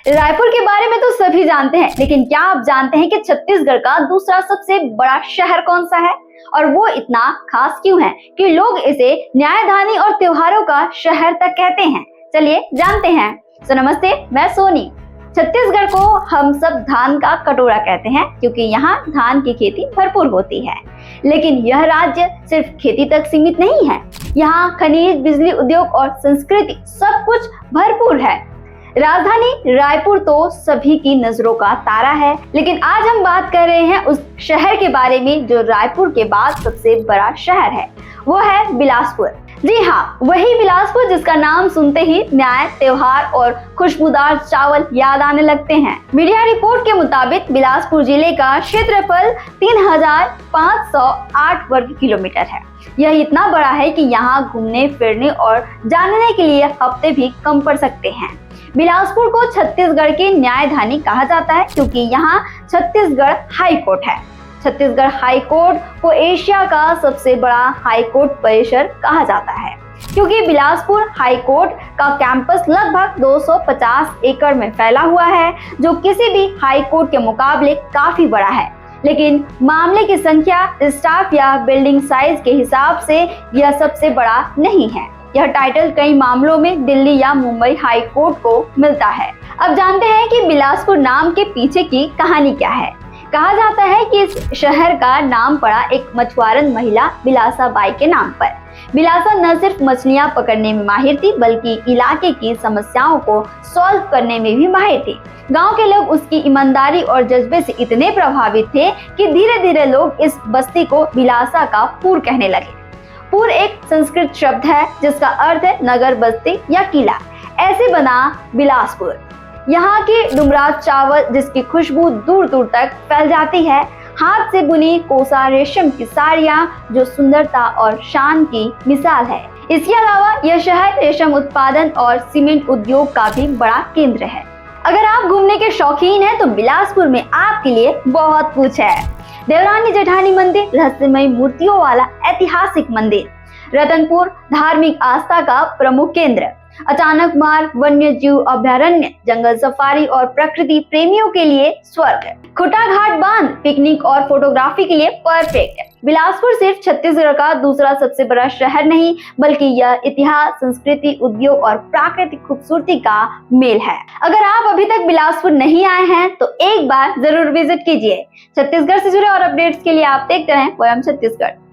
रायपुर के बारे में तो सभी जानते हैं, लेकिन क्या आप जानते हैं कि छत्तीसगढ़ का दूसरा सबसे बड़ा शहर कौन सा है और वो इतना खास क्यों है कि लोग इसे न्यायधानी और त्योहारों का शहर तक कहते हैं। चलिए जानते हैं। तो नमस्ते, मैं सोनी। छत्तीसगढ़ को हम सब धान का कटोरा कहते हैं क्योंकि यहाँ धान की खेती भरपूर होती है। लेकिन यह राज्य सिर्फ खेती तक सीमित नहीं है। यहाँ खनिज, बिजली उद्योग और संस्कृति सब कुछ भरपूर है। राजधानी रायपुर तो सभी की नजरों का तारा है, लेकिन आज हम बात कर रहे हैं उस शहर के बारे में जो रायपुर के बाद सबसे बड़ा शहर है। वो है बिलासपुर। जी हाँ, वही बिलासपुर जिसका नाम सुनते ही न्याय, त्योहार और खुशबूदार चावल याद आने लगते हैं। मीडिया रिपोर्ट के मुताबिक बिलासपुर जिले का क्षेत्रफल 3,508 वर्ग किलोमीटर है। यह इतना बड़ा है कि यहाँ घूमने फिरने और जानने के लिए हफ्ते भी कम पड़ सकते हैं। बिलासपुर को छत्तीसगढ़ की न्यायधानी कहा जाता है क्योंकि यहाँ छत्तीसगढ़ हाई कोर्ट है। छत्तीसगढ़ हाई कोर्ट को एशिया का सबसे बड़ा हाई कोर्ट परिसर कहा जाता है क्योंकि बिलासपुर हाई कोर्ट का कैंपस लगभग 250 एकड़ में फैला हुआ है, जो किसी भी हाई कोर्ट के मुकाबले काफी बड़ा है। लेकिन मामले की संख्या, स्टाफ या बिल्डिंग साइज के हिसाब से यह सबसे बड़ा नहीं है। यह टाइटल कई मामलों में दिल्ली या मुंबई हाई कोर्ट को मिलता है। अब जानते हैं कि बिलासपुर नाम के पीछे की कहानी क्या है। कहा जाता है कि इस शहर का नाम पड़ा एक मछुआरन महिला बिलासा बाई के नाम पर। बिलासा न सिर्फ मछलियां पकड़ने में माहिर थी, बल्कि इलाके की समस्याओं को सॉल्व करने में भी माहिर थी। गांव के लोग उसकी ईमानदारी और जज्बे से इतने प्रभावित थे कि धीरे धीरे लोग इस बस्ती को बिलासा का पुर कहने लगे। पुर एक संस्कृत शब्द है जिसका अर्थ है नगर, बस्ती या किला। ऐसे बना बिलासपुर। यहाँ की डुमराव चावल जिसकी खुशबू दूर दूर तक फैल जाती है, हाथ से बुनी कोसा रेशम की साड़ियाँ जो सुंदरता और शान की मिसाल है। इसके अलावा यह शहर रेशम उत्पादन और सीमेंट उद्योग का भी बड़ा केंद्र है। अगर आप घूमने के शौकीन हैं तो बिलासपुर में आपके लिए बहुत कुछ है। देवरानी जेठानी मंदिर, रहस्यमय मूर्तियों वाला ऐतिहासिक मंदिर, रतनपुर धार्मिक आस्था का प्रमुख केंद्र, अचानक मार्ग, वन्य जीव अभयारण्य, जंगल सफारी और प्रकृति प्रेमियों के लिए स्वर्ग, खुटा घाट बांध पिकनिक और फोटोग्राफी के लिए परफेक्ट है। बिलासपुर सिर्फ छत्तीसगढ़ का दूसरा सबसे बड़ा शहर नहीं, बल्कि यह इतिहास, संस्कृति, उद्योग और प्राकृतिक खूबसूरती का मेल है। अगर आप अभी तक बिलासपुर नहीं आए हैं तो एक बार जरूर विजिट कीजिए। छत्तीसगढ़ से जुड़े और अपडेट्स के लिए आप देखते रहें वयम छत्तीसगढ़।